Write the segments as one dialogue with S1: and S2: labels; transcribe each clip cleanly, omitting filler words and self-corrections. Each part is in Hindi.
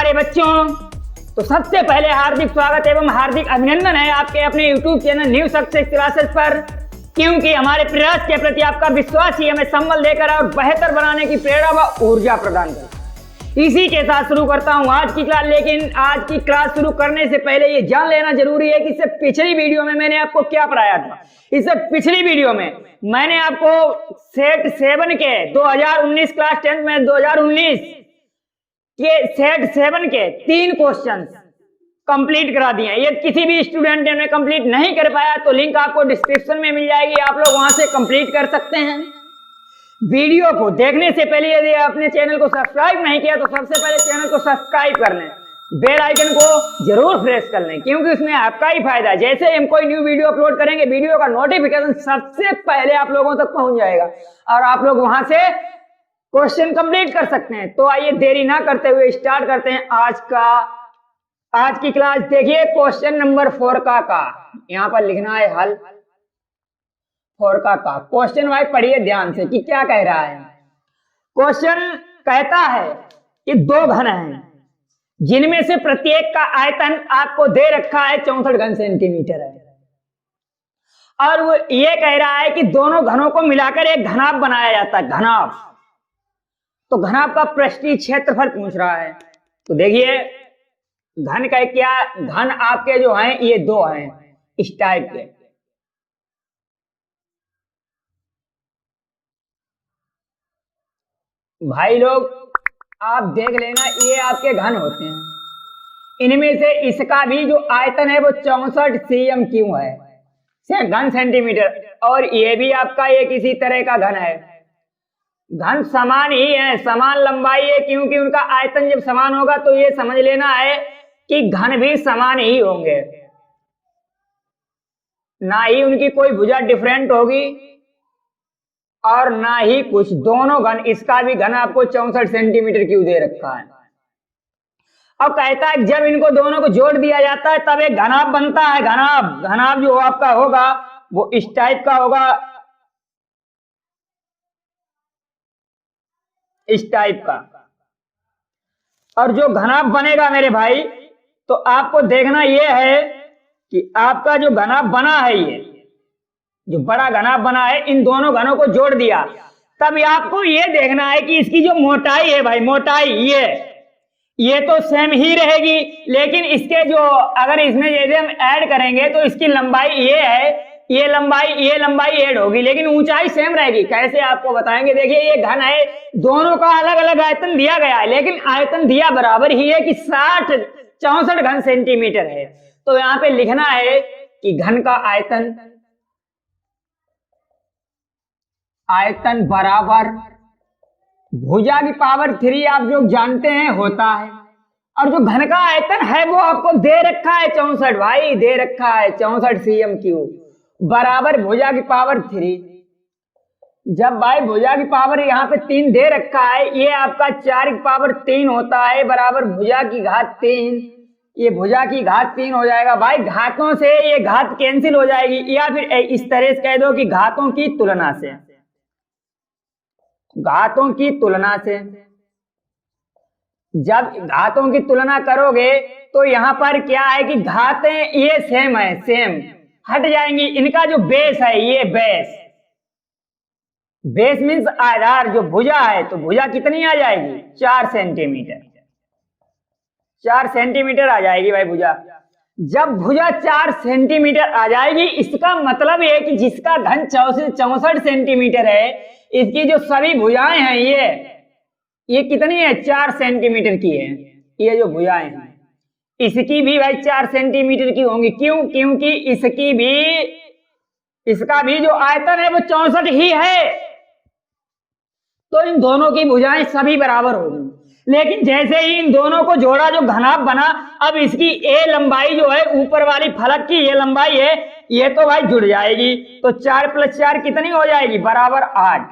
S1: प्यारे बच्चों, तो सबसे पहले हार्दिक स्वागत एवं हार्दिक अभिनंदन है आपके अपने YouTube channel new success classes पर, क्योंकि हमारे प्रयास के प्रति आपका विश्वास ही हमें संबल देकर और बेहतर बनाने की प्रेरणा व ऊर्जा प्रदान करता है। इसी के साथ शुरू करता हूं आज की क्लास। लेकिन आज की क्लास शुरू करने से पहले ये जान लेना जरूरी है कि इससे पिछली वीडियो में मैंने आपको क्या पढ़ाया था। इससे पिछली वीडियो में मैंने आपको सेट 7 के 2019 क्लास 10 में 2019 के सेट 7 के 3 क्वेश्चंस कंप्लीट करा दिए हैं। ये किसी भी स्टूडेंट ने कंप्लीट नहीं कर पाया तो लिंक आपको डिस्क्रिप्शन में मिल जाएगी, आप लोग वहां से कंप्लीट कर सकते हैं। वीडियो को देखने से पहले यदि आपने चैनल को सब्सक्राइब नहीं किया तो सबसे पहले चैनल को सब्सक्राइब कर लें, बेल आइकन को जरूर प्रेस कर लें, क्योंकि उसमें आपका ही फायदा है। जैसे हम कोई न्यू वीडियो अपलोड करेंगे, वीडियो का नोटिफिकेशन सबसे पहले आप लोगों तक पहुंच जाएगा और आप लोग वहां से क्वेश्चन कंप्लीट कर सकते हैं। तो आइए देरी ना करते हुए स्टार्ट करते हैं आज की क्लास। देखिए क्वेश्चन नंबर 4 का यहां पर लिखना है हल 4 का क्वेश्चन। भाई पढ़िए ध्यान से कि क्या कह रहा है। क्वेश्चन कहता है कि 2 घन हैं जिनमें से प्रत्येक का आयतन आपको दे रखा है 64 घन सेंटीमीटर है, और वो ये कह रहा है कि दोनों घनों को मिलाकर एक घनाभ बनाया जाता है। घनाभ, तो घनाभ का पृष्ठीय क्षेत्रफल पूछ रहा है। तो देखिए घन का क्या, घन आपके जो हैं ये 2 हैं इस टाइप के। भाई लोग आप देख लेना, ये आपके घन होते हैं। इनमें से इसका भी जो आयतन है वो 64 cm³ है, घन सेंटीमीटर, और ये भी आपका एक इसी तरह का घन है। घन समान ही है, समान लंबाई है, क्योंकि उनका आयतन जब समान होगा तो ये समझ लेना है कि घन भी समान ही होंगे, ना ही उनकी कोई भुजा डिफरेंट होगी और ना ही कुछ। दोनों घन, इसका भी घन आपको 64 cm³ दे रखा है। अब कहता है जब इनको दोनों को जोड़ दिया जाता है तब एक घनाभ बनता है। घनाभ जो आपका होगा वो इस टाइप का होगा, इस टाइप का। और जो घनाभ बनेगा मेरे भाई, तो आपको देखना यह है कि आपका जो घनाभ बना है, ये जो बड़ा घनाभ बना है, इन दोनों घनों को जोड़ दिया, तब आपको ये देखना है कि इसकी जो मोटाई है भाई, मोटाई ये तो सेम ही रहेगी, लेकिन इसके जो अगर इसमें यदि हम ऐड करेंगे तो इसकी लंबाई ये है, ये लंबाई ऐड होगी, लेकिन ऊंचाई सेम रहेगी। कैसे आपको बताएंगे। देखिए ये घन है, दोनों का अलग अलग आयतन दिया गया है, लेकिन आयतन दिया बराबर ही है कि 64 घन सेंटीमीटर है। तो यहां पे लिखना है कि घन का आयतन बराबर भुजा की पावर 3 आप जो जानते हैं होता है, और जो घन का आयतन है वो आपको दे रखा है 64 भाई, दे रखा है 64 cm³ बराबर भुजा की पावर 3। जब भाई भुजा की पावर यहाँ पे 3 दे रखा है, ये आपका 4 की पावर 3 होता है बराबर भुजा की घात 3। ये भुजा की घात 3 हो जाएगा भाई। घातों से ये घात कैंसिल हो जाएगी, या फिर इस तरह से कह दो कि घातों की तुलना से, घातों की तुलना से जब घातों की तुलना करोगे तो यहां पर क्या है कि घातें ये सेम है, सेम हट जाएंगी। इनका जो बेस है, ये बेस मीन्स आधार, जो भुजा है, तो भुजा कितनी आ जाएगी 4 सेंटीमीटर, 4 सेंटीमीटर आ जाएगी भाई भुजा। जब भुजा 4 सेंटीमीटर आ जाएगी, इसका मतलब है कि जिसका घन 64 सेंटीमीटर है, इसकी जो सभी भुजाएं हैं ये कितनी है 4 सेंटीमीटर की है। ये जो भुजाएं हैं इसकी भी भाई 4 सेंटीमीटर की होंगी। क्यों? क्योंकि इसका भी जो आयतन है वो 64 ही है, तो इन दोनों की भुजाएं सभी बराबर होगी। लेकिन जैसे ही इन दोनों को जोड़ा, जो घनाभ बना, अब इसकी ए लंबाई जो है, ऊपर वाली फलक की ये लंबाई है, ये तो भाई जुड़ जाएगी। तो 4 + 4 कितनी हो जाएगी बराबर 8।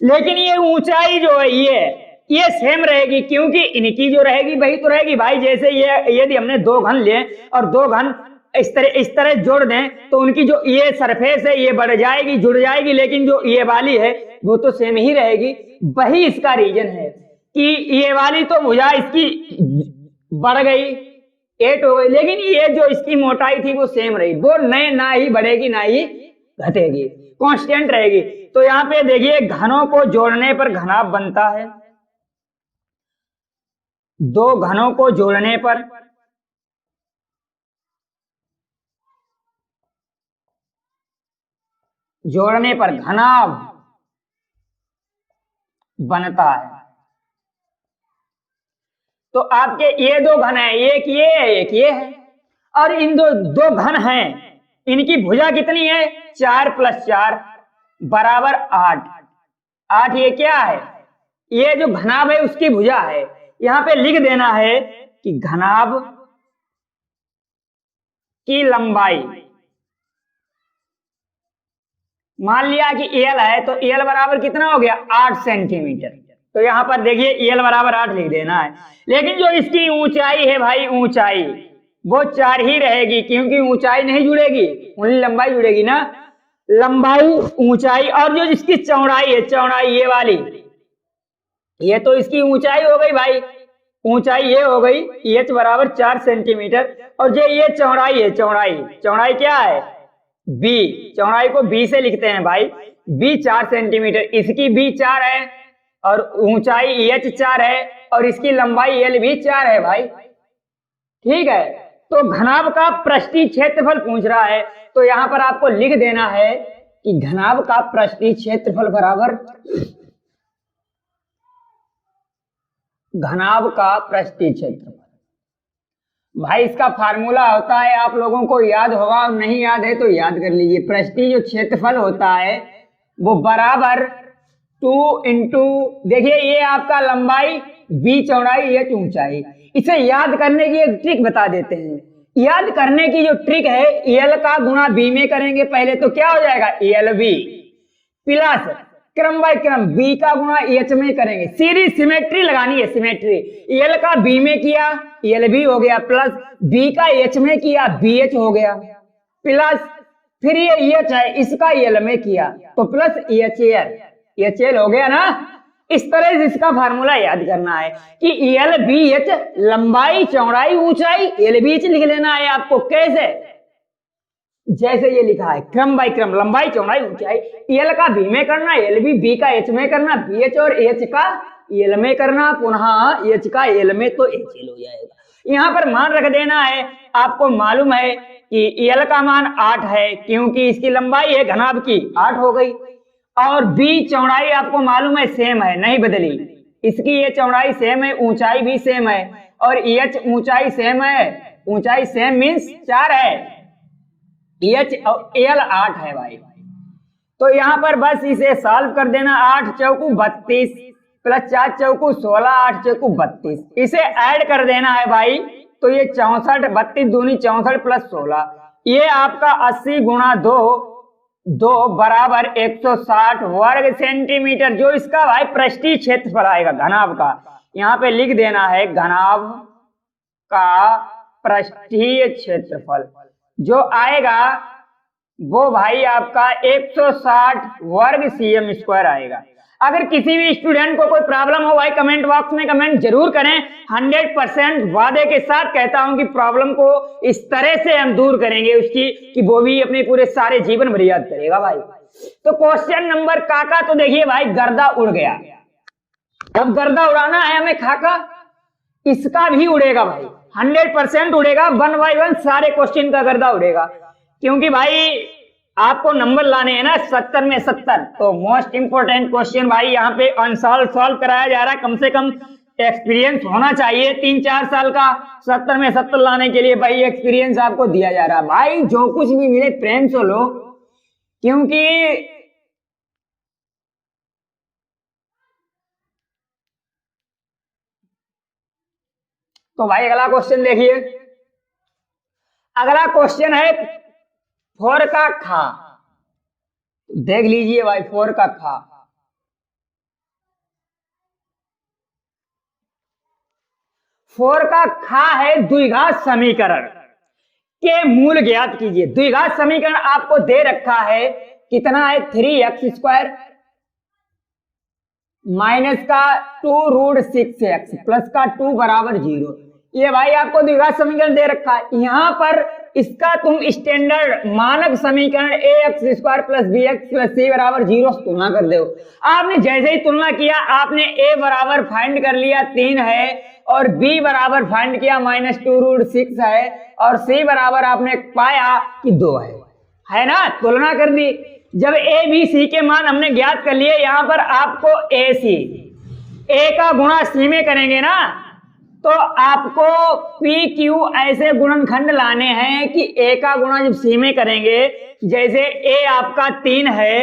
S1: लेकिन ये ऊंचाई जो है ये सेम रहेगी, क्योंकि इनकी जो रहेगी वही तो रहेगी भाई। जैसे ये यदि हमने 2 घन लें और 2 घन इस तरह जोड़ दें तो उनकी जो ये सरफेस है ये बढ़ जाएगी, जुड़ जाएगी, लेकिन जो ये वाली है वो तो सेम ही रहेगी। वही इसका रीजन है कि ये वाली तो भुजा इसकी बढ़ गई, 8 हो गई, लेकिन ये जो इसकी मोटाई थी वो सेम रही, वो नए ना ही बढ़ेगी ना ही घटेगी, कांस्टेंट रहेगी। तो यहाँ पे देखिए घनों को जोड़ने पर घनाभ बनता है, दो घनों को जोड़ने पर घनाभ बनता है। तो आपके ये दो घन है, एक ये है एक ये है, और इन दो घन हैं, इनकी भुजा कितनी है, 4 + 4 बराबर 8। 8 ये क्या है, ये जो घनाभ है उसकी भुजा है। यहां पे लिख देना है कि घनाभ की लंबाई, मान लिया कि एल है तो एल बराबर कितना हो गया, 8 सेंटीमीटर। तो यहां पर देखिए एल बराबर 8 लिख देना है। लेकिन जो इसकी ऊंचाई है भाई, ऊंचाई वो 4 ही रहेगी, क्योंकि ऊंचाई नहीं जुड़ेगी, ओनली लंबाई जुड़ेगी ना, लंबाई ऊंचाई। और जो इसकी चौड़ाई है, चौड़ाई ये वाली, ये तो इसकी ऊंचाई हो गई भाई, ऊंचाई ये हो गई, एच बराबर 4 सेंटीमीटर। और जो ये चौड़ाई है, चौड़ाई क्या है, बी, चौड़ाई को बी से लिखते हैं भाई, बी 4 सेंटीमीटर, इसकी बी 4 है और ऊंचाई एच 4 है और इसकी लंबाई एल भी 4 है भाई, ठीक है। तो घनाभ का पृष्ठीय क्षेत्रफल पूछ रहा है, तो यहां पर आपको लिख देना है कि घनाभ का पृष्ठीय क्षेत्रफल बराबर घनाभ का पृष्ठीय क्षेत्रफल। भाई इसका फार्मूला होता है, आप लोगों को याद होगा, और नहीं याद है तो याद कर लीजिए। पृष्ठीय जो क्षेत्रफल होता है वो बराबर 2 इंटू, देखिए ये आपका लंबाई, बी चौड़ाई, एच ऊंचाई। इसे याद करने की एक ट्रिक बता देते हैं। याद करने की जो ट्रिक है, एल का गुणा बी में करेंगे पहले, तो क्या हो जाएगा, एल बी प्लस क्रम बाय क्रम बी का गुणा एच में करेंगे, सीरीज सिमेट्री लगानी है, सिमेट्री। एल का बी में किया, एल बी हो गया, प्लस बी का एच में किया, बी एच हो गया, प्लस फिर ये एच है, इसका एल में किया तो plus H L, H L हो गया ना। इस तरह से इसका फार्मूला याद करना है कि एल बी एच, लंबाई चौड़ाई ऊंचाई, एल बी एच लिख लेना है आपको। कैसे, जैसे ये लिखा है, क्रम बाय क्रम, लंबाई चौड़ाई ऊंचाई, एल का बी में करना, एल बी का एच में करना, बी एच और एच का एल में करना, पुनः एच का एल में, तो एच एल हो जाएगा। यहां पर मान रख देना है, आपको मालूम है कि एल का मान 8 है, क्योंकि इसकी लंबाई है घनाभ की 8 हो गई, और बी चौड़ाई आपको मालूम है सेम है, नहीं बदली, इसकी ये चौड़ाई सेम है, ऊंचाई भी सेम है, और एच ऊंचाई सेम है, ऊंचाई सेम मीन्स 4 है, एच और एल 8 है भाई। तो यहां पर बस इसे सॉल्व कर देना, 8 चौकू 32 प्लस 4 चौकू 16, 8 चौकू 32, इसे ऐड कर देना है भाई। तो ये 64, 32 दूनी 64 प्लस 16, ये आपका 80 गुणा 2 बराबर 160 वर्ग सेंटीमीटर, जो इसका भाई पृष्ठीय क्षेत्रफल आएगा घनाभ का। यहाँ पे लिख देना है घनाभ का पृष्ठीय क्षेत्रफल जो आएगा वो भाई आपका 160 वर्ग सीएम स्क्वायर आएगा। अगर किसी भी स्टूडेंट को कोई प्रॉब्लम हो भाई कमेंट बॉक्स में कमेंट जरूर करें। 100% वादे के साथ कहता हूं कि प्रॉब्लम को इस तरह से हम दूर करेंगे उसकी कि वो भी अपने पूरे सारे जीवन भर याद करेगा भाई। तो क्वेश्चन नंबर काका, तो देखिए भाई गर्दा उड़ गया, अब गर्दा उड़ाना है हमें खाका, इसका भी उड़ेगा भाई, 100% उड़ेगा, 1 बाय 1 सारे क्वेश्चन का गर्दा उड़ेगा, क्योंकि भाई आपको नंबर लाने हैं ना 70 में 70। तो मोस्ट इंपोर्टेंट क्वेश्चन भाई यहाँ पे सॉल्व कराया जा रहा है, कम से कम एक्सपीरियंस होना चाहिए 3-4 साल का 70 में 70 लाने के लिए भाई एक्सपीरियंस आपको दिया जा रहा है। भाई जो कुछ भी मिले प्रेम से लो, क्योंकि तो भाई अगला क्वेश्चन देखिए, अगला क्वेश्चन है 4 का खा, देख लीजिए भाई 4 का खा। फोर का खा है द्विघात समीकरण के मूल ज्ञात कीजिए। द्विघात समीकरण आपको दे रखा है, कितना है 3x² माइनस का 2√6x प्लस का 2 बराबर 0। ये भाई आपको द्विघात समीकरण दे रखा है। यहाँ पर इसका तुम स्टैंडर्ड मानक समीकरण ax² plus bx plus c बराबर 0 तुलना कर दो। आपने जैसे ही तुलना किया आपने a बराबर फाइंड कर लिया 3 है और b बराबर फाइंड किया -2√6 है और c बराबर आपने पाया कि 2 है ना, तुलना कर दी। जब a b c के मान हमने ज्ञात कर लिए, यहाँ पर आपको a का गुणा c में करेंगे ना, तो आपको पी क्यू ऐसे गुणनखंड लाने हैं कि a का गुणा जब c में करेंगे, जैसे a आपका 3 है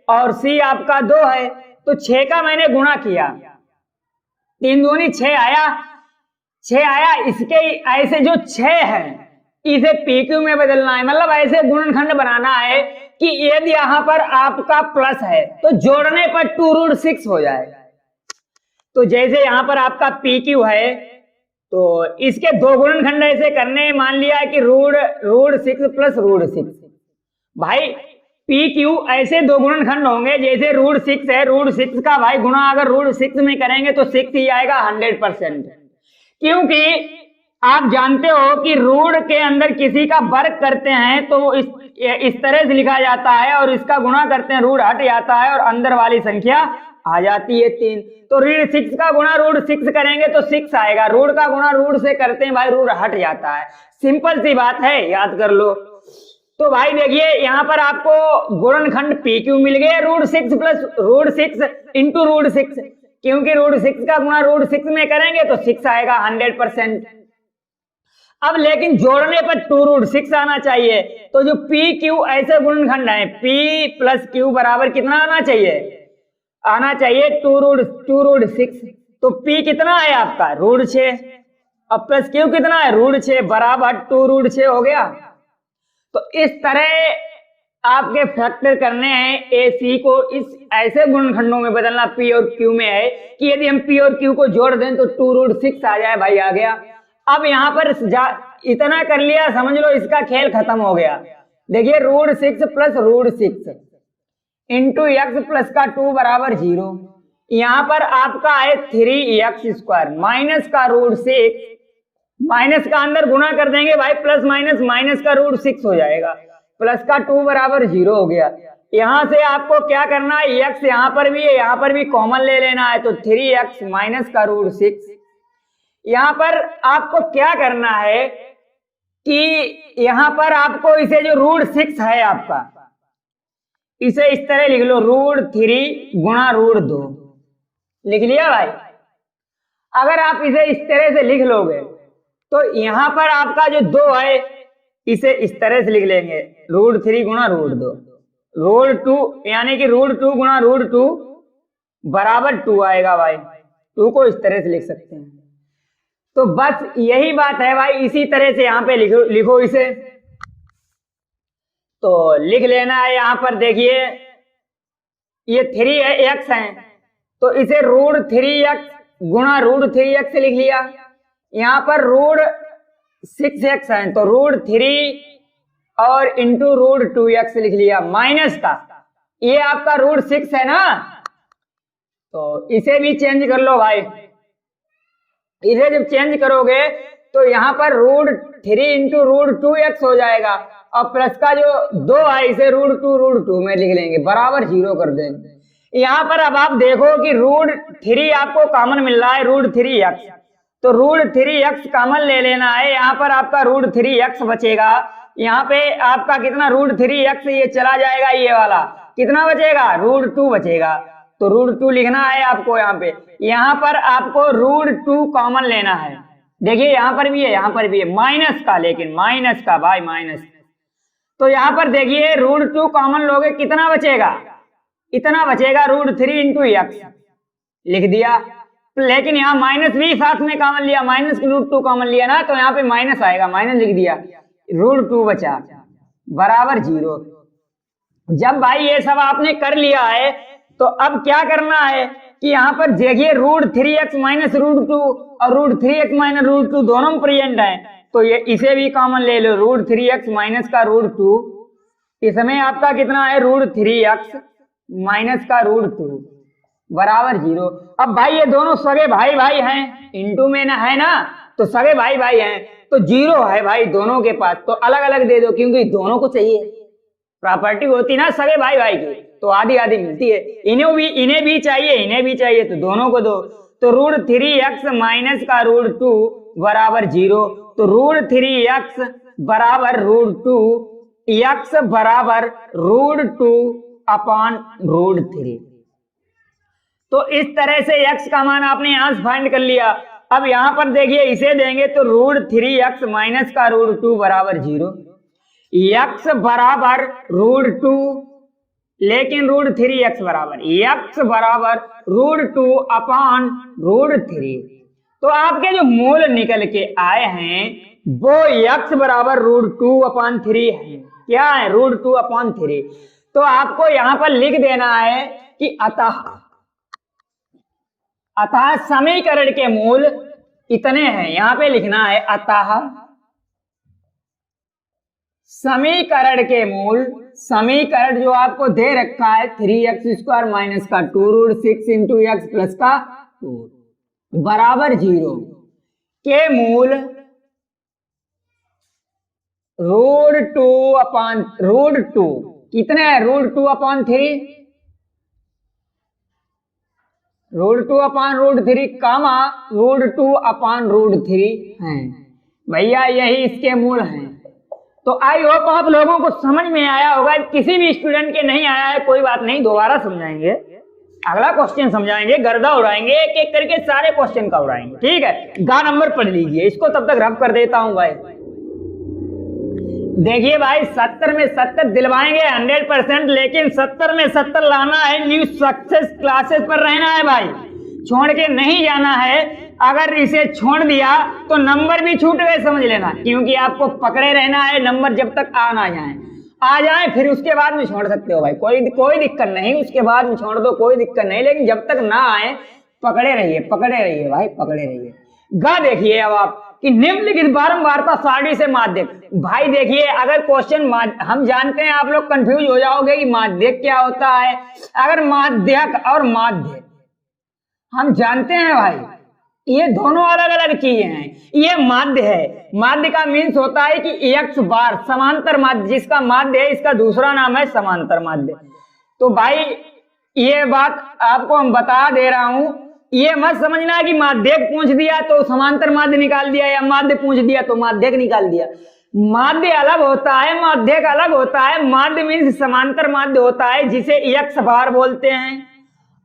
S1: और c आपका 2 है, तो 6 का मैंने गुणा किया, 3 दूनी 6 आया। इसके ऐसे जो 6 है इसे पी क्यू में बदलना है, मतलब ऐसे गुणनखंड बनाना है कि यदि यहाँ पर आपका प्लस है तो जोड़ने पर 2√6 हो जाएगा। तो जैसे यहाँ पर आपका पी क्यू है तो इसके 2 गुणनखंड ऐसे करने, मान लिया कि √6 प्लस √6। भाई पी क्यू ऐसे 2 गुणनखंड होंगे, जैसे √6 है, √6 का भाई गुणा अगर √6 में करेंगे तो 6 ही आएगा 100%। क्योंकि आप जानते हो कि रूट के अंदर किसी का वर्ग करते हैं तो इस तरह से लिखा जाता है और इसका गुणा करते हैं रूट हट जाता है और अंदर वाली संख्या आ जाती है 3। तो √6 का गुणा √6 करेंगे तो 6 आएगा, रूट का गुणा रूट से करते हैं भाई रूट हट जाता है। सिंपल सी बात है, याद कर लो। तो भाई देखिए यहाँ पर आपको गुणनखंड पी क्यू मिल गए √6 प्लस √6 इंटू √6, क्योंकि √6 का गुणा √6 में करेंगे तो 6 आएगा 100%। अब लेकिन जोड़ने पर 2√6 आना चाहिए, तो जो पी क्यू ऐसे गुणनखंड है, पी प्लस क्यू बराबर कितना आना चाहिए 2√6। तो p कितना है आपका √6 और प्लस q कितना है √6 बराबर 2√6 हो गया। तो इस तरह आपके फैक्टर करने हैं a c को इस ऐसे गुणनखंडों में बदलना p और q में है कि यदि हम p और q को जोड़ दें तो 2√6 आ जाए। भाई आ गया। अब यहाँ पर इतना कर लिया, समझ लो इसका खेल खत्म हो गया। देखिए √6 प्लस √6 इंटू x प्लस का 2 बराबर 0। यहाँ पर आपका है 3x² माइनस का √6, माइनस का अंदर गुणा कर देंगे भाई, प्लस माइनस का √6 हो जाएगा, प्लस का 2 बराबर 0 हो गया। यहाँ से आपको क्या करना है, x यहाँ पर भी है, यहाँ पर भी कॉमन ले लेना है, तो 3x माइनस का √6। यहाँ पर आपको क्या करना है कि यहाँ पर आपको इसे जो √6 है आपका, इसे इस तरह लिख लो, √3 गुणा √2 लिख लिया भाई। अगर आप इसे इस तरह से लिख लोगे तो यहां पर आपका जो 2 है इसे इस तरह से लिख लेंगे, √3 गुणा √2, √2 यानी कि √2 गुणा √2 बराबर 2 आएगा भाई। 2 को इस तरह से लिख सकते हैं। तो बस यही बात है भाई, इसी तरह से यहाँ पे लिखो इसे। तो लिख लेना है, यहाँ पर देखिए ये 3 है, x है, तो इसे √3x गुणा √3x लिख लिया। यहाँ पर √6x है तो √3 और इंटू √2x लिख लिया, माइनस का ये आपका √6 है ना, तो इसे भी चेंज कर लो भाई। इसे जब चेंज करोगे तो यहाँ पर √3 इंटू √2x हो जाएगा और प्लस का जो 2 है इसे √2 में लिख लेंगे, बराबर 0 कर देंगे। यहाँ पर अब आप देखो कि √3 आपको कॉमन मिल रहा है, √3x, तो √3x कॉमन ले लेना है। यहाँ पर आपका √3x बचेगा, यहाँ पे आपका कितना √3x ये चला जाएगा, ये वाला कितना बचेगा √2 बचेगा, तो √2 लिखना है आपको। यहाँ पर आपको √2 कॉमन लेना है। देखिए यहाँ पर भी है, यहाँ पर भी है, माइनस का, लेकिन माइनस का भाई माइनस। तो यहाँ पर देखिए √2 कॉमन लोगे, कितना बचेगा, इतना बचेगा, √3 इंटू x लिख दिया। लेकिन यहाँ माइनस भी साथ में कॉमन लिया, माइनस √2 कॉमन लिया ना, तो यहाँ पे माइनस आएगा, माइनस लिख दिया, √2 बचा बराबर 0। जब भाई ये सब आपने कर लिया है तो अब क्या करना है कि यहाँ पर देखिए √3x माइनस √2 और √3x माइनस √2 दोनों में प्रेजेंट है, तो ये इसे भी कॉमन ले लो, √3x माइनस का √2, इसमें आपका कितना है √3x माइनस का √2, बराबर 0। अब भाई ये दोनों सगे भाई भाई हैं, इनटू में ना है ना, तो सगे भाई भाई हैं, तो 0 है भाई दोनों के पास, तो अलग अलग दे दो क्योंकि दोनों को चाहिए। प्रॉपर्टी होती ना सगे भाई भाई की, तो आधी आधी मिलती है। इन्हें भी चाहिए, इन्हें भी चाहिए, तो दोनों को दो। तो √3x माइनस का √2 बराबर 0। तो √3x बराबर √2, x बराबर √2 अपॉन √3। तो इस तरह से x का मान आपने यहां से फाइंड कर लिया। अब यहां पर देखिए इसे देंगे तो √3x माइनस का √2 बराबर 0, x बराबर √2, लेकिन √3x बराबर x बराबर √2 अपॉन √3। तो आपके जो मूल निकल के आए हैं वो x बराबर √2 अपॉन 3 है। क्या है? √2 अपॉन 3। तो आपको यहां पर लिख देना है कि अतः समीकरण के मूल इतने हैं। यहां पे लिखना है अतः समीकरण के मूल, समीकरण जो आपको दे रखा है 3x² माइनस का 2√6 इंटू x प्लस का 2 बराबर 0 के मूल √2 अपॉन √2 कितने हैं? √2 अपॉन 3, √2 अपॉन √3 कामा √2 अपॉन √3 हैं। भैया यही इसके मूल हैं। तो आई होप आप लोगों को समझ में आया होगा। किसी भी स्टूडेंट के नहीं आया है कोई बात नहीं, दोबारा समझाएंगे, अगला क्वेश्चन समझाएंगे, गर्दा उड़ाएंगे, एक एक करके सारे क्वेश्चन का उड़ाएंगे। ठीक है, गा नंबर पढ़ लीजिए, इसको तब तक रब कर देता हूं भाई। देखिए भाई 70 में 70 दिलवाएंगे 100%, लेकिन 70 में 70 लाना है, न्यू सक्सेस क्लासेस पर रहना है भाई, छोड़ के नहीं जाना है। अगर इसे छोड़ दिया तो नंबर भी छूट गए समझ लेना, क्योंकि आपको पकड़े रहना है नंबर जब तक आ जाए फिर उसके बाद में छोड़ सकते हो भाई, कोई दिक्कत नहीं, उसके बाद में छोड़ दो कोई दिक्कत नहीं, लेकिन जब तक ना आए पकड़े रहिए भाई, पकड़े रहिए। गा देखिए अब आप कि निम्नलिखित बारंबारता सारणी से माध्यक। भाई देखिए अगर क्वेश्चन हम जानते हैं, आप लोग कंफ्यूज हो जाओगे कि माध्यक क्या होता है। अगर माध्यक और माध्य हम जानते हैं भाई, ये दोनों अलग अलग चीजें हैं। ये माध्य है, माध्य का मीन्स होता है कि x बार समांतर माध्य, जिसका माध्य है इसका दूसरा नाम है समांतर माध्य। तो भाई ये बात आपको हम बता दे रहा हूं, ये मत समझना कि माध्यक पूछ दिया तो समांतर माध्य निकाल दिया, या माध्य पूछ दिया तो माध्यक निकाल दिया। माध्य अलग होता है, माध्यक अलग होता है। माध्य मीन्स समांतर माध्य होता है जिसे x बार बोलते हैं,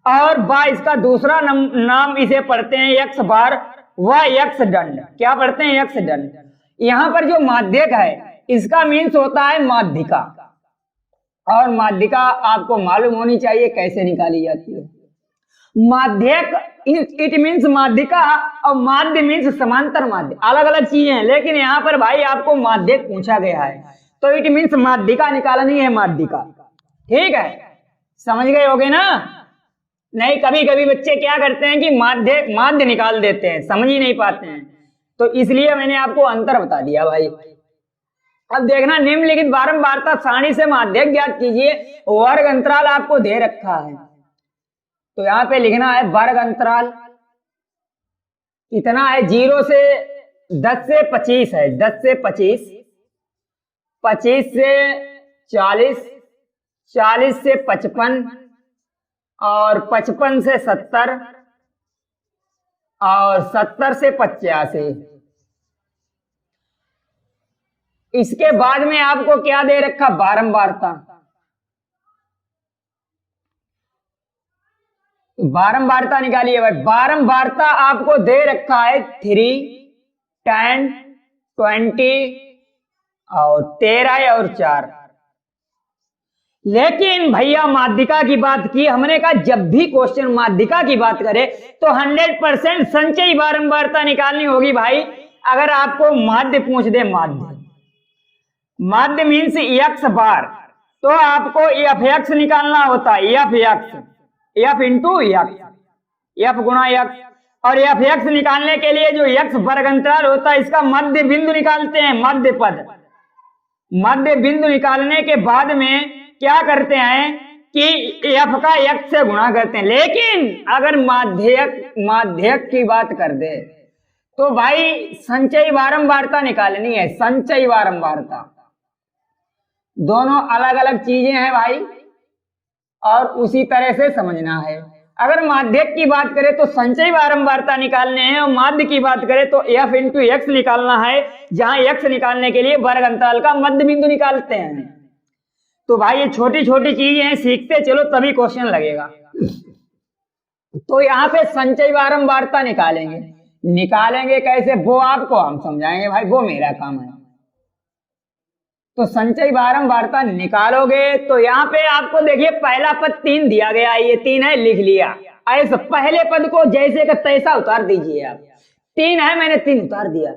S1: और बा इसका दूसरा नाम इसे पढ़ते हैं x बार व x दंड। क्या पढ़ते हैं? x दंड। यहां पर जो माध्यक है इसका मीन्स होता है माध्यिका, और माध्यिका आपको मालूम होनी चाहिए कैसे निकाली जाती है। माध्यक इट मीन्स माध्यिका, और माध्य मीन्स समांतर माध्य, अलग अलग चीजें हैं। लेकिन यहाँ पर भाई आपको माध्यक पूछा गया है तो इट मीन्स माध्यिका निकालनी है, माध्यिका। ठीक है, समझ गए होगे ना? नहीं, कभी कभी बच्चे क्या करते हैं कि माध्य निकाल देते हैं, समझ ही नहीं पाते हैं, तो इसलिए मैंने आपको अंतर बता दिया भाई। अब देखना, निम्नलिखित बारंबारता सारणी से माध्यक ज्ञात कीजिए। वर्ग अंतराल आपको दे रखा है, तो यहां पे लिखना है वर्ग अंतराल कितना है? 0 से 10 से 25 है, 10 से 25, 25 से 40, 40 से 55, और 55 से 70, और 70 से 85। इसके बाद में आपको क्या दे रखा? बारंबारता। बारंबारता निकालिए भाई। बारंबारता आपको दे रखा है 3, 10, 20 और 13 और 4। लेकिन भैया माध्यिका की बात की हमने, कहा जब भी क्वेश्चन माध्यिका की बात करे तो 100% संचयी बारंबारता निकालनी होगी भाई। अगर आपको माध्य पूछ दे, माध्य मीन्स x बार, तो आपको f(x) निकालना होता है, f इंटू f गुणा x। और f(x) निकालने के लिए जो x वर्ग अंतराल होता है इसका मध्य बिंदु निकालते हैं, मध्य बिंदु निकालने के बाद में क्या करते हैं कि एफ का x से गुणा करते हैं, लेकिन अगर माध्यक की बात कर दे तो भाई संचयी बारंबारता निकालनी है। संचयी बारंबारता दोनों अलग अलग चीजें हैं भाई, और उसी तरह से समझना है। अगर माध्यक की बात करें तो संचयी बारंबारता निकालने हैं, और माध्य की बात करें तो f इंटू एक्स निकालना है, जहां x निकालने के लिए वर्ग अंतराल का मध्य बिंदु निकालते हैं। तो भाई ये छोटी छोटी चीजें हैं, सीखते चलो तभी क्वेश्चन लगेगा। तो यहाँ पे संचयी बारंबारता निकालेंगे कैसे वो आपको हम समझाएंगे भाई, वो मेरा काम है। तो संचयी बारंबारता निकालोगे तो यहाँ पे आपको देखिए पहला पद 3 दिया गया, ये 3 है, लिख लिया। ऐसे पहले पद को जैसे का तैसा उतार दीजिए आप। 3 है, मैंने 3 उतार दिया।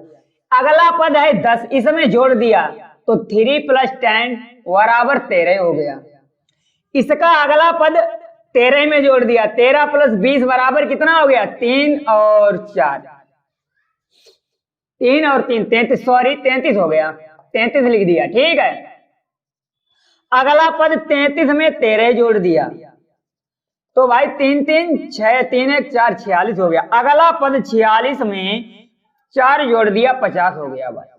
S1: अगला पद है 10, इसमें जोड़ दिया तो 3 + 10 बराबर 13 हो गया। इसका अगला पद 13 में जोड़ दिया, 13 + 20 बराबर कितना हो गया? 3 और 4, 3 और 3 33, सॉरी 33 हो गया, 33 लिख दिया, ठीक है। अगला पद 33 में 13 जोड़ दिया तो भाई 3 3 6, 3 1 4, 46 हो गया। अगला पद 46 में 4 जोड़ दिया, 50 हो गया भाई।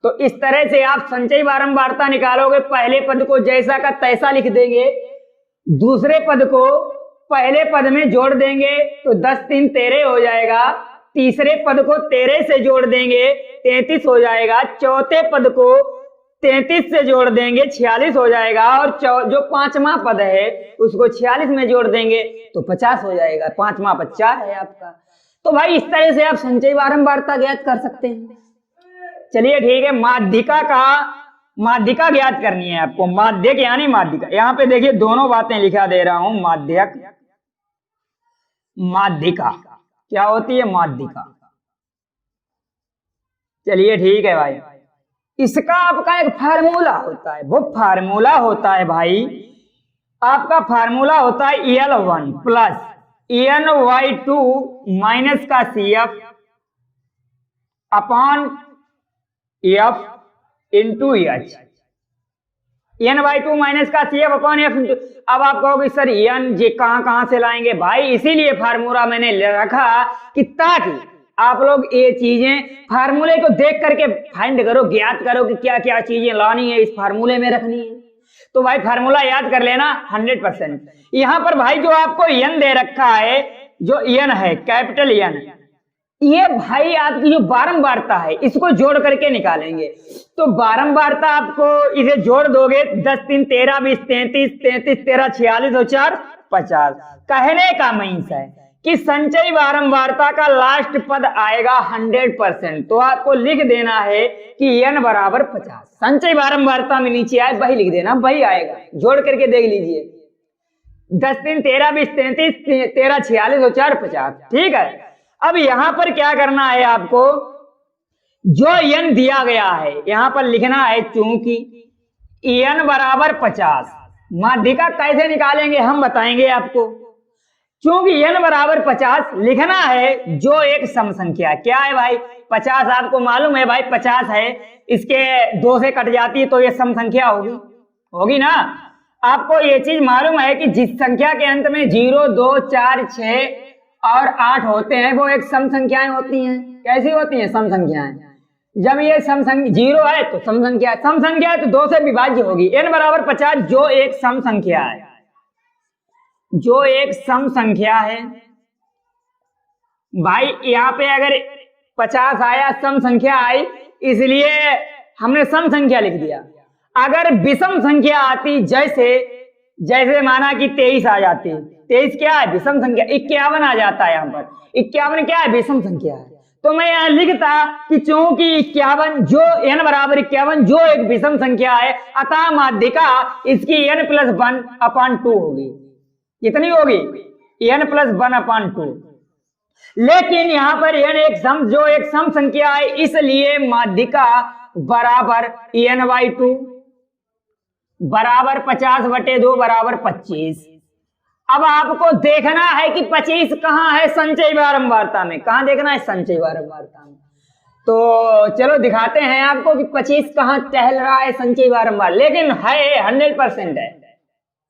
S1: तो इस तरह से आप संचयी बारंबारता निकालोगे। पहले पद को जैसा का तैसा लिख देंगे, दूसरे पद को पहले पद में जोड़ देंगे तो 10 3 13 हो जाएगा। तीसरे पद को 13 से जोड़ देंगे 33 हो जाएगा। चौथे पद को 33 से जोड़ देंगे 46 हो जाएगा। और जो पांचवा पद है उसको 46 में जोड़ देंगे तो 50 हो जाएगा। पांचवा पद 4 है आपका। तो भाई इस तरह से आप संचयी बारंबारता ज्ञात कर सकते हैं। चलिए ठीक है, माध्यिका ज्ञात करनी है आपको। माध्यक यानी माध्यिका, यहाँ पे देखिए दोनों बातें लिखा दे रहा हूं। माध्यक, माध्यिका क्या होती है? माध्यिका। चलिए ठीक है भाई, इसका आपका एक फार्मूला होता है। वो फार्मूला होता है भाई, आपका फार्मूला होता है EL1 प्लस EN/2 माइनस का CF upon F into H। EN/2 minus का CF अपॉन F इंटू। अब आप कहोगे सर EN जी कहां से लाएंगे भाई? इसीलिए फार्मूला मैंने रखा कि ताकि आप लोग ये चीजें फार्मूले को देख करके फाइंड करो, ज्ञात करो कि क्या क्या चीजें लानी है, इस फार्मूले में रखनी है। तो भाई फार्मूला याद कर लेना 100%। यहां पर भाई जो आपको N दे रखा है, जो N है कैपिटल N, ये भाई आपकी जो बारंबारता है इसको जोड़ करके निकालेंगे। तो बारंबारता आपको इसे जोड़ दोगे 10 3 13 20 33 33 13 46 और 4 50। कहने का मीन्स है कि संचयी बारंबारता का लास्ट पद आएगा 100%। तो आपको लिख देना है कि N बराबर 50। संचयी बारंबारता में नीचे आए वही लिख देना, वही आएगा। जोड़ करके देख लीजिए, 10 3 13 20 33 13 46 और 4 50, ठीक है। अब यहां पर क्या करना है आपको, जो N दिया गया है यहां पर लिखना है। चूंकि N बराबर 50, माध्यिका कैसे निकालेंगे हम बताएंगे आपको। चूंकि N बराबर 50 लिखना है जो एक सम संख्या क्या है भाई? 50 आपको मालूम है भाई, 50 है, इसके 2 से कट जाती है तो ये सम संख्या होगी ना। आपको ये चीज मालूम है कि जिस संख्या के अंत में 0 2 4 6 और 8 होते हैं वो एक सम संख्याएं होती हैं। कैसी होती हैं? सम संख्याएं। जब ये सम संख्या 0 है तो सम संख्या है तो 2 से विभाज्य होगी। N बराबर 50 जो एक सम संख्या है, जो एक सम संख्या है भाई। यहाँ पे अगर 50 आया, सम संख्या आई, इसलिए हमने सम संख्या लिख दिया। अगर विषम संख्या आती, जैसे माना कि 23 आ जाती, 23 क्या है? विषम संख्या। 51 आ जाता है, यहाँ पर 51 क्या है? विषम संख्या है। तो मैं यहाँ लिखता कि चूंकि 51 जो N बराबर 51 जो एक विषम संख्या है, अतः माध्यिका इसकी N+1/2 होगी। कितनी होगी? N+1/2। लेकिन यहाँ पर N जो एक सम संख्या है, इसलिए माध्यिका बराबर N/2 बराबर 50/2 बराबर 25। अब आपको देखना है कि 25 कहाँ है संचयी बारंबारता में। कहाँ देखना है? संचयी बारंबारता में। तो चलो दिखाते हैं आपको कि 25 कहाँ टहल रहा है संचयी बारंबार। लेकिन है 100% है,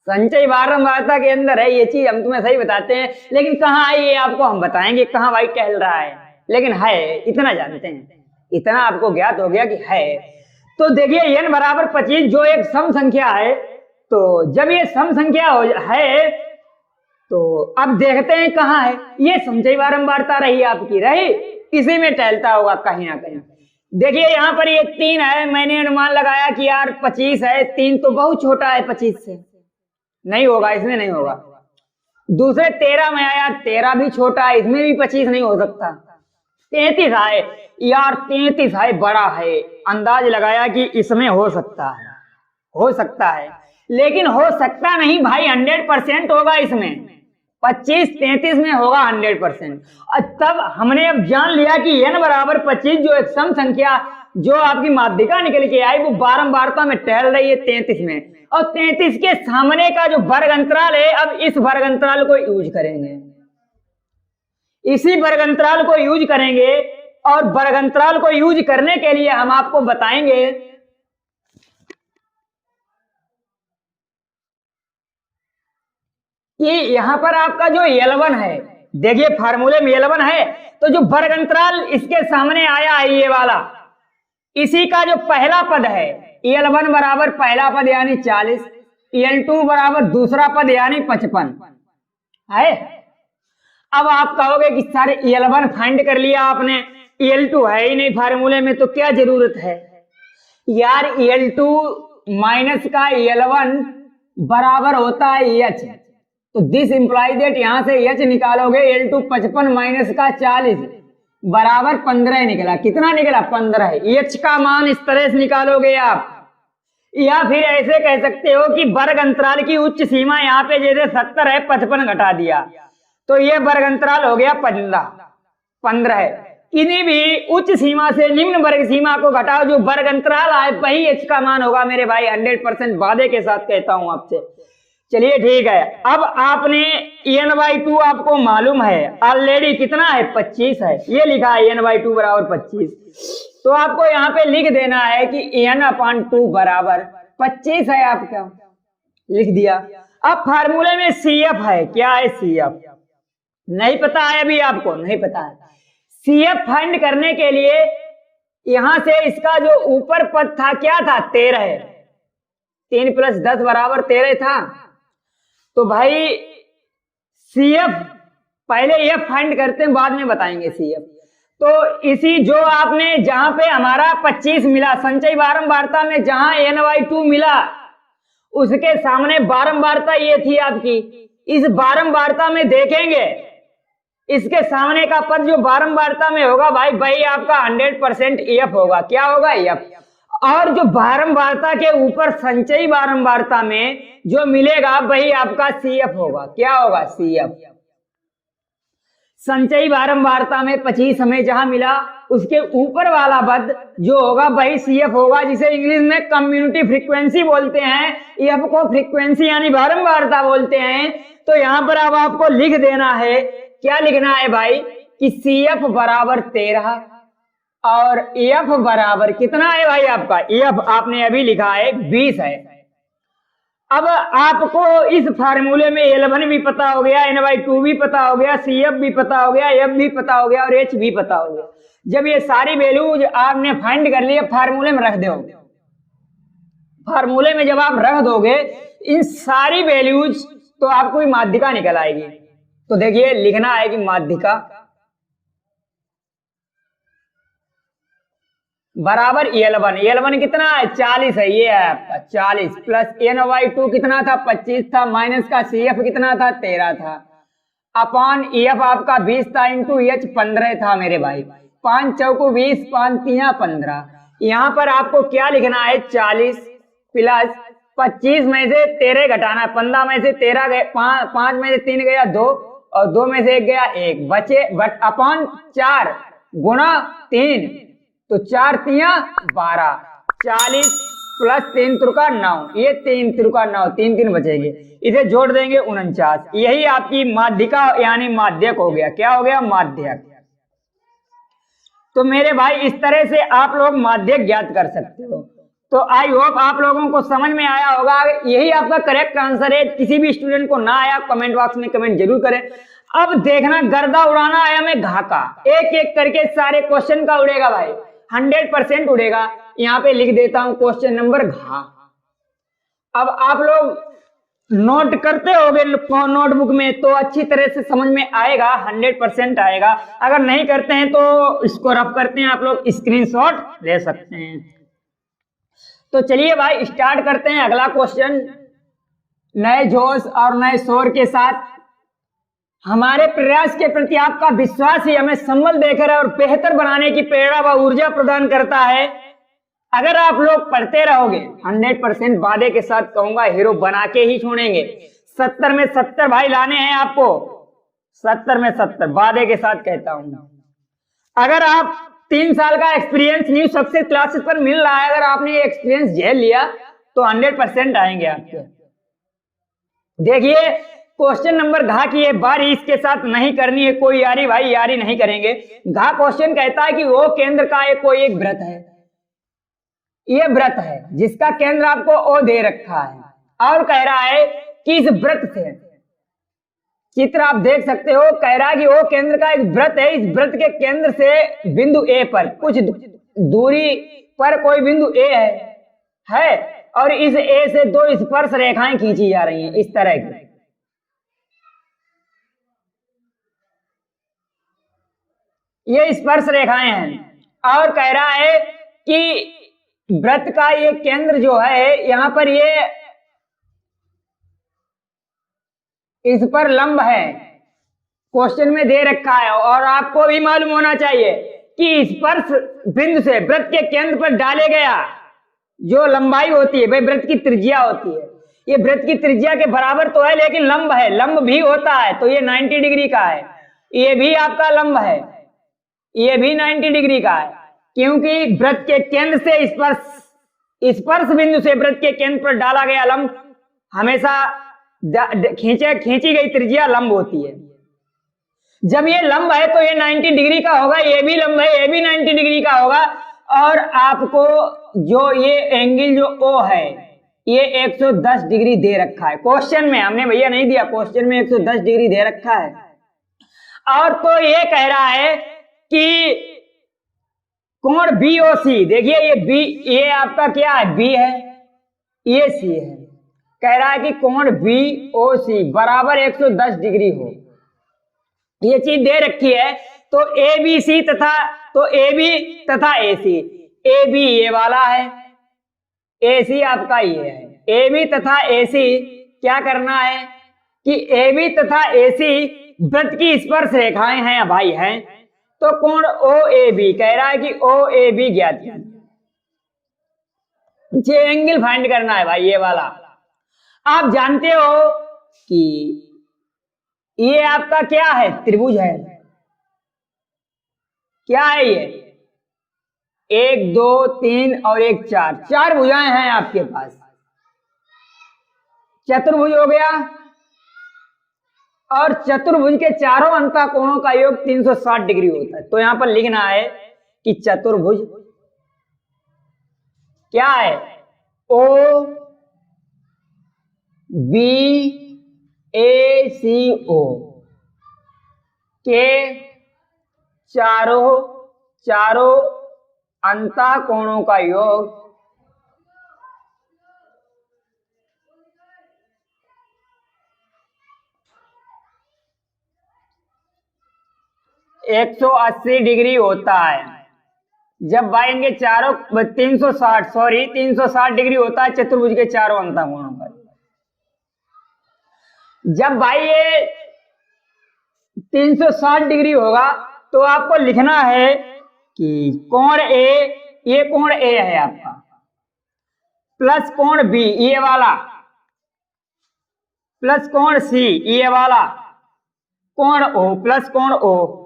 S1: संचय बारंबारता के अंदर है ये चीज, हम तुम्हें सही बताते हैं, लेकिन कहाँ है ये आपको हम बताएंगे, कहाँ भाई टहल रहा है, लेकिन है इतना जानते हैं, इतना आपको ज्ञात हो गया कि है। तो देखिए n बराबर 25 जो एक सम संख्या है, तो जब ये सम संख्या है तो अब देखते हैं कहाँ है ये संचय बारंबारता, रही आपकी, रही इसी में टहलता होगा कहीं ना कहीं। देखिए यहाँ पर ये 3 है, मैंने अनुमान लगाया कि यार 25 है, 3 तो बहुत छोटा है 25 से, नहीं होगा, इसमें नहीं होगा। दूसरे 13 में आया, 13 भी छोटा है, इसमें भी 25 नहीं हो सकता। 33 आए यार, 33 है, बड़ा है, अंदाज लगाया कि इसमें हो सकता है, हो सकता है, लेकिन हो सकता नहीं भाई, 100% होगा इसमें, 25 33 में होगा 100%। तब हमने अब जान लिया कि n बराबर 25 जो एक सम संख्या जो आपकी माध्यिका निकल के आई वो बारंबारता में टहल रही है 33 में, और 33 के सामने का जो वर्ग अंतराल है, अब इस वर्ग अंतराल को यूज करेंगे, इसी वर्ग अंतराल को यूज करेंगे, और वर्ग अंतराल को यूज करने के लिए हम आपको बताएंगे कि यहां पर आपका जो L1 है, देखिए फार्मूले में L1 है, तो जो वर्ग अंतराल इसके सामने आया है ये वाला, इसी का जो पहला पद है L1 बराबर पहला पद यानी 40, L2 बराबर दूसरा पद यानी 55 है। अब आप कहोगे कि सर L1 फाइंड कर लिया आपने, L2 है ही नहीं फार्मूले में, तो क्या जरूरत है यार, L2 माइनस का L1 बराबर होता है H, तो दिस इंप्लाई दैट यहां से H निकालोगे, L2 55 माइनस का 40 बराबर 15 निकला, कितना निकला 15। H का मान इस तरह से निकालोगे आप, या फिर ऐसे कह सकते हो कि वर्ग अंतराल की उच्च सीमा यहाँ पे जैसे 70 है, 55 घटा दिया, तो ये वर्ग अंतराल हो गया 15 है। किन्हीं भी उच्च सीमा से निम्न वर्ग सीमा को घटाओ, जो वर्ग अंतराल आए वही H का मान होगा मेरे भाई, 100% वादे के साथ कहता हूं आपसे। चलिए ठीक है, अब आपने n/2 आपको मालूम है ऑलरेडी, कितना है 25 है, ये लिखा है n/2 बराबर 25, तो आपको यहाँ पे लिख देना है कि n/2 बराबर 25 है, आपका लिख दिया। अब फार्मूले में CF है, क्या है CF नहीं पता है अभी आपको, नहीं पता है। CF फाइंड करने के लिए यहां से इसका जो ऊपर पद था क्या था, 13 है, 3 + 10 बराबर 13 था, तो भाई CF पहले ये फाइंड करते हैं, बाद में बताएंगे CF। तो इसी जो आपने जहां पे हमारा 25 मिला संचय बारंबारता में, जहां n/2 मिला उसके सामने बारंबारता ये थी आपकी, इस बारंबारता में देखेंगे इसके सामने का पद जो बारंबारता में होगा भाई वही आपका 100% EF होगा, क्या होगा EF। और जो बारंबारता के ऊपर संचयी बारंबारता में जो मिलेगा वही आपका CF होगा, क्या होगा CF। संचयी बारंबारता में 25 हमें जहां मिला उसके ऊपर वाला पद जो होगा वही CF होगा, जिसे इंग्लिश में कम्युनिटी फ्रीक्वेंसी बोलते हैं, EF को फ्रीक्वेंसी यानी बारंबारता बोलते हैं। तो यहां पर अब आपको लिख देना है, क्या लिखना है भाई कि CF बराबर 13 और EF बराबर कितना है भाई आपका, EF आपने अभी लिखा है 20 है। अब आपको इस फार्मूले में L1 भी पता हो गया, n/2 भी पता हो गया, CF भी पता हो गया, F भी पता हो गया और H भी पता हो गया। जब ये सारी वैल्यूज आपने फाइंड कर लिए, फार्मूले में रख दो, फार्मूले में जब आप रख दोगे इन सारी वैल्यूज तो आपको माध्यिका निकल आएगी। तो देखिए लिखना है कि माध्यिका बराबर L1 कितना है 40 है, ये है आपका 40 प्लस n/2 कितना था 25 था, माइनस का CF कितना था 13 था, अपॉन EF आपका 20 था, इंटू H 15 था मेरे भाई, 5 चौको 20, 5 3 15। यहाँ पर आपको क्या लिखना है 40 प्लस 25 में से 13 घटाना, 15 में से 13 गए, 5 में से 3 गया 2 और 2 में से 1 गया 1 बचे, बट अपॉन 4 गुणा 3, तो 4 3 12, 40 प्लस 3 त्रिका 9, ये 3 त्रिका 9, 3 3 बचेंगे, इसे जोड़ देंगे 49। यही आपकी माध्यिका यानी माध्यक हो गया, क्या हो गया माध्यक। तो मेरे भाई इस तरह से आप लोग माध्यक ज्ञात कर सकते हो। तो आई होप आप लोगों को समझ में आया होगा, यही आपका करेक्ट आंसर है। किसी भी स्टूडेंट को ना आया कमेंट बॉक्स में कमेंट जरूर करें। अब देखना, गर्दा उड़ाना आया मैं घा का, एक एक करके सारे क्वेश्चन का उड़ेगा भाई, 100% उड़ेगा। यहाँ पे लिख देता हूं क्वेश्चन नंबर घा। अब आप लोग नोट करते होगे नोटबुक में तो अच्छी तरह से समझ में आएगा, 100% आएगा। अगर नहीं करते हैं तो इसको रफ करते हैं, आप लोग स्क्रीनशॉट ले सकते हैं। तो चलिए भाई स्टार्ट करते हैं अगला क्वेश्चन नए जोश और नए शोर के साथ। हमारे प्रयास के प्रति आपका विश्वास ही हमें संबल देकर और बेहतर बनाने की प्रेरणा व ऊर्जा प्रदान करता है। अगर आप लोग पढ़ते रहोगे 100% वादे के साथ कहूंगा हीरो बना के ही छोड़ेंगे। 70 में 70 भाई लाने हैं आपको, 70 में 70 वादे के साथ कहता हूं। अगर आप 3 साल का एक्सपीरियंस न्यू सक्सेस क्लासेस पर मिल रहा है, अगर आपने ये एक्सपीरियंस झेल लिया तो 100% आएंगे आपके। देखिए क्वेश्चन नंबर घा की है बारी, इसके साथ नहीं करनी है कोई यारी भाई, यारी नहीं करेंगे। घा क्वेश्चन कहता है कि वो केंद्र का कोई एक व्रत है, ये व्रत है जिसका केंद्र आपको ओ दे रखा है और कह रहा है कि इस व्रत से, चित्र आप देख सकते हो, कह रहा है कि वो केंद्र का एक व्रत है, इस व्रत के केंद्र से बिंदु ए पर कुछ दूरी पर कोई बिंदु ए है और इस ए से 2 स्पर्श रेखाएं खींची जा रही हैं इस तरह की। ये स्पर्श रेखाएं हैं और कह रहा है कि व्रत का ये केंद्र जो है यहां पर ये इस पर लंब है, क्वेश्चन में दे रखा है। और आपको भी मालूम होना चाहिए कि स्पर्श बिंदु से व्रत के केंद्र पर डाले गया जो लंबाई होती है भाई व्रत की त्रिज्या होती है, ये व्रत की त्रिज्या के बराबर तो है लेकिन लंब है, लंब भी होता है तो ये 90 डिग्री का है। ये भी आपका लंब है, ये भी 90 डिग्री का है, क्योंकि व्रत के केंद्र से स्पर्श बिंदु से व्रत के केंद्र पर डाला गया लंब हमेशा खींची गई त्रिज्या लंब होती है। जब ये लंब है तो ये 90 डिग्री का होगा, ये भी लंब है, ये भी 90 डिग्री का होगा। और आपको जो ये एंगल जो ओ है ये 110 डिग्री दे रखा है क्वेश्चन में, हमने भैया नहीं दिया, क्वेश्चन में 110 डिग्री दे रखा है। और तो ये कह रहा है कि कोण बीओसी, देखिए ये बी, ये आपका क्या है बी है, ये सी है, कह रहा है कि कोण बीओसी बराबर 110 डिग्री हो, ये चीज दे रखी है। तो ए बी सी तथा तो ए बी तथा ए सी, ए बी ये वाला है, ए सी आपका ये है, ए बी तथा ए सी क्या करना है कि ए बी तथा ए सी व्रत की स्पर्श रेखाएं हैं भाई हैं, तो कोण ओ ए बी कह रहा है कि ओ ए बी ज्ञात है, ये एंगल फाइंड करना है भाई ये वाला। आप जानते हो कि ये आपका क्या है त्रिभुज है, क्या है ये 1 2 3 और 1 4, 4 भुजाएं हैं आपके पास, चतुर्भुज हो गया। और चतुर्भुज के चारों अंतःकोणों का योग 360 डिग्री होता है। तो यहां पर लिखना है कि चतुर्भुज क्या है ओ बी ए सी ओ के चारों अंतःकोणों का योग 180 डिग्री होता है। जब भाई इनके चारों 360 डिग्री होता है चतुर्भुज के चारों अंतःकोणों का। जब भाई ये 360 डिग्री होगा तो आपको लिखना है कि कोण ए, ये कोण ए है आपका, प्लस कोण बी ये वाला, प्लस कोण सी ये वाला, कोण ओ प्लस कोण ओ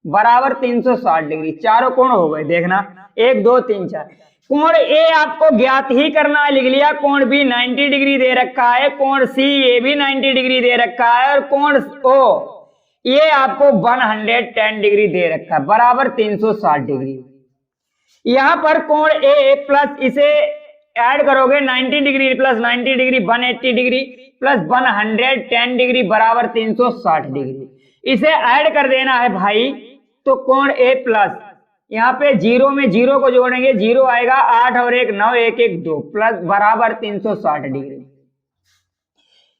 S1: बराबर 360 डिग्री। चारों कोण हो गए, देखना 1 2 3 4। कोण ए आपको ज्ञात ही करना है, लिख लिया। कोण बी 90 डिग्री दे रखा है, कोण सी ये भी 90 डिग्री दे रखा है, और कोण ओ ये आपको 110 डिग्री दे रखा है बराबर 360 डिग्री। यहां पर कोण ए प्लस इसे ऐड करोगे 90 degree plus 90 degree 180 degree plus 110 degree बराबर 360 डिग्री। इसे ऐड कर देना है भाई, तो कोण ए प्लस यहाँ पे जीरो में जीरो को जोड़ेंगे, जीरो आएगा 8 और 1 9, 1 1 2 प्लस बराबर 360 डिग्री।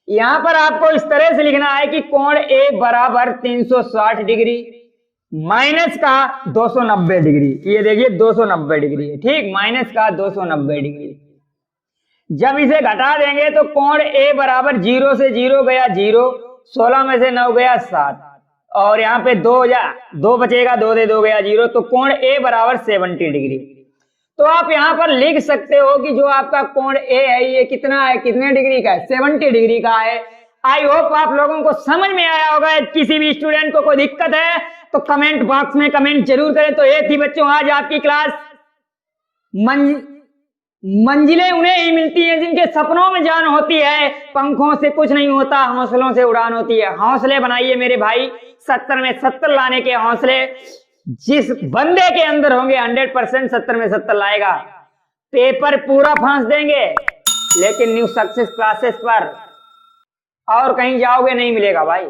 S1: यहां पर आपको इस तरह से लिखना है कि कोण ए बराबर 360 डिग्री माइनस का 290 डिग्री। ये देखिए 290 डिग्री है, ठीक, माइनस का 290 डिग्री। जब इसे घटा देंगे तो कोण ए बराबर 0 से 0 गया 0, 16 में से 9 गया 7 और यहाँ पे 2 बचेगा, 2 से 2 गया 0, तो कोण ए बराबर 70 डिग्री। तो आप यहाँ पर लिख सकते हो कि जो आपका कोण ए है ये कितना है, कितने डिग्री का है, 70 डिग्री का है। आई होप आप लोगों को समझ में आया होगा। किसी भी स्टूडेंट को कोई दिक्कत है तो कमेंट बॉक्स में कमेंट जरूर करें। तो ये थी बच्चों आज आपकी क्लास। मंजिलें उन्हें ही मिलती हैं जिनके सपनों में जान होती है, पंखों से कुछ नहीं होता, हौसलों से उड़ान होती है। हौसले बनाइए मेरे भाई, 70 में 70 लाने के हौसले जिस बंदे के अंदर होंगे 100% 70 में 70 लाएगा। पेपर पूरा फांस देंगे, लेकिन न्यू सक्सेस क्लासेस पर और कहीं जाओगे नहीं मिलेगा भाई।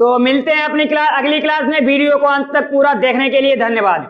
S1: तो मिलते हैं अपनी अगली क्लास में। वीडियो को अंत तक पूरा देखने के लिए धन्यवाद।